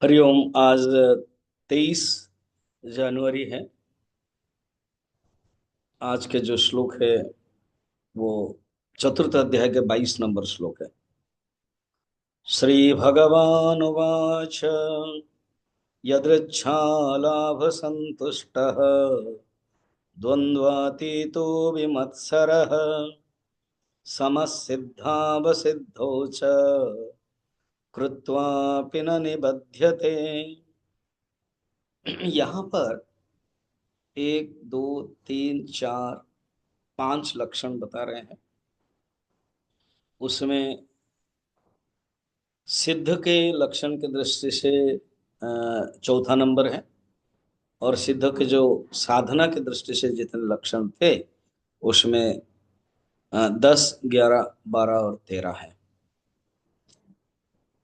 हरिओम। आज 23 जनवरी है। आज के जो श्लोक है वो चतुर्थ अध्याय के 22 नंबर श्लोक है। श्री भगवान उवाच यदृच्छालाभ संतुष्टः द्वन्द्वातीतो विमत्सरः समसिद्धावसिद्धौ च कृत्वापि न निबध्यते। यहाँ पर एक दो तीन चार पांच लक्षण बता रहे हैं। उसमें सिद्ध के लक्षण की दृष्टि से चौथा नंबर है, और सिद्ध के जो साधना की दृष्टि से जितने लक्षण थे उसमें 10, 11, 12 और 13 है।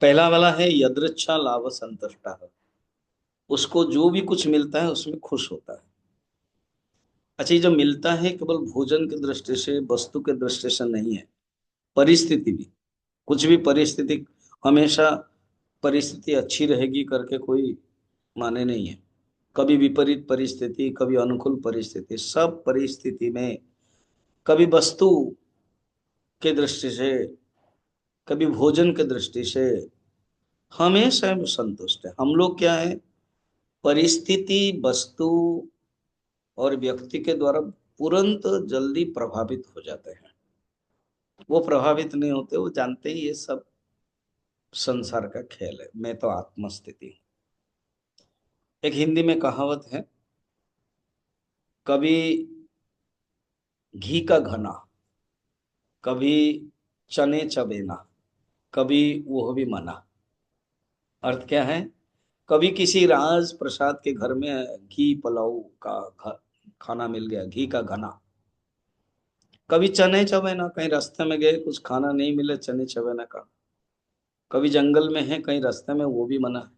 पहला वाला है यदृच्छा लाभ संतुष्ट, उसको जो भी कुछ मिलता है उसमें खुश होता है। अच्छा, ये जो मिलता है केवल भोजन की दृष्टि से, वस्तु की दृष्टि से नहीं है, परिस्थिति भी। कुछ भी परिस्थिति, हमेशा परिस्थिति अच्छी रहेगी करके कोई माने नहीं है। कभी विपरीत परिस्थिति, कभी अनुकूल परिस्थिति, सब परिस्थिति में कभी वस्तु के दृष्टि से, कभी भोजन के दृष्टि से हमेशा हम संतुष्ट है। हम लोग क्या है, परिस्थिति, वस्तु और व्यक्ति के द्वारा तुरंत जल्दी प्रभावित हो जाते हैं। वो प्रभावित नहीं होते, वो जानते ही ये सब संसार का खेल है, मैं तो आत्मस्थिति हूं। एक हिंदी में कहावत है, कभी घी का घना, कभी चने चबेना, कभी वो भी मना। अर्थ क्या है, कभी किसी राज प्रसाद के घर में घी पुलाव का खाना मिल गया, घी का घना। कभी चने चबेना, कहीं रास्ते में गए कुछ खाना नहीं मिले, चने चबेना का। कभी जंगल में है, कहीं रास्ते में, वो भी मना है।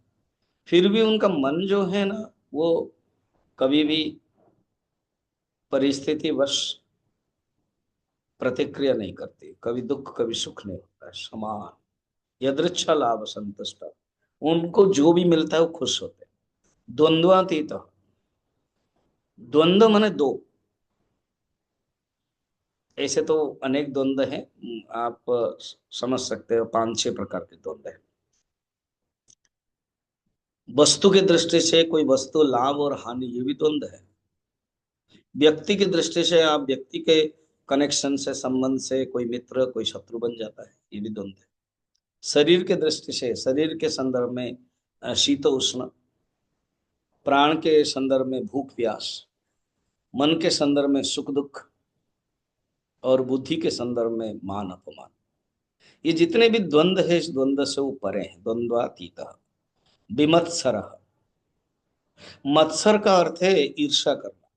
फिर भी उनका मन जो है ना, वो कभी भी परिस्थिति वश प्रतिक्रिया नहीं करती। कभी दुख कभी सुख नहीं होता है, समान। यदृच्छा लाभ संतुष्ट, उनको जो भी मिलता है वो खुश होते हैं। द्वंद्वातीत, द्वंद्व माने दो। ऐसे तो अनेक द्वंद्व हैं, आप समझ सकते हो, 5-6 प्रकार के द्वंद्व हैं। वस्तु की दृष्टि से कोई वस्तु लाभ और हानि, ये भी द्वंद्व है। व्यक्ति की दृष्टि से आप व्यक्ति के कनेक्शन से, संबंध से, कोई मित्र कोई शत्रु बन जाता है, ये भी द्वंद्व है। शरीर के दृष्टि से, शरीर के संदर्भ में शीत उष्ण, प्राण के संदर्भ में भूख प्यास, मन के संदर्भ में सुख दुख, और बुद्धि के संदर्भ में मान अपमान। ये जितने भी द्वंद्व है, इस द्वंद्व से वो परे हैं। द्वंद्वातीत। विमत्सर, मत्सर का अर्थ है ईर्षा करना,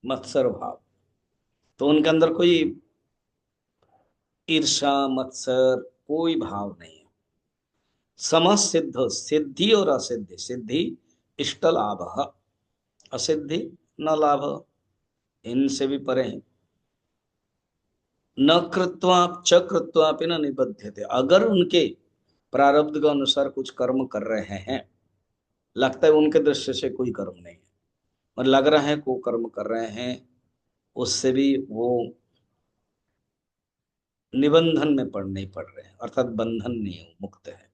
मत्सर भाव। तो उनके अंदर कोई ईर्षा मत्सर कोई भाव नहीं है। समसिद्ध, सिद्धि और असिद्धि। सिद्धि इष्ट लाभ, असिद्धि न लाभ, इनसे भी परे हैं। न कृत्वा च कृत्वापि न निबध्यते, अगर उनके प्रारब्ध के अनुसार कुछ कर्म कर रहे हैं, लगता है उनके दृष्टि से कोई कर्म नहीं है, और लग रहा है को कर्म कर रहे हैं, उससे भी वो निबंधन में पड़ नहीं पड़ रहे हैं, अर्थात बंधन नहीं है, मुक्त है।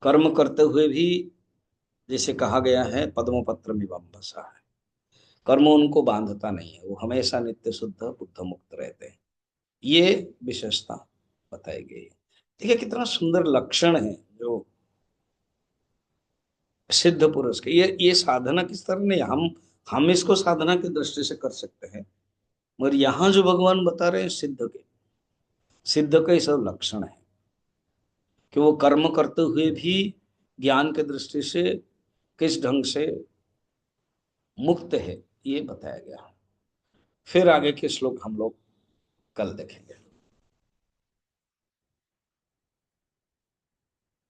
कर्म करते हुए भी, जैसे कहा गया है, पद्मपत्र मिवम्बसा है, कर्म उनको बांधता नहीं है, वो हमेशा नित्य शुद्ध बुद्ध मुक्त रहते हैं। ये विशेषता बताई गई है। देखिए कितना सुंदर लक्षण है जो सिद्ध पुरुष के। ये साधना किस तरह नहीं, हम इसको साधना की दृष्टि से कर सकते हैं, मगर यहाँ जो भगवान बता रहे हैं सिद्ध के, सिद्ध के सब लक्षण है कि वो कर्म करते हुए भी ज्ञान के दृष्टि से किस ढंग से मुक्त है, ये बताया गया। फिर आगे के श्लोक हम लोग कल देखेंगे।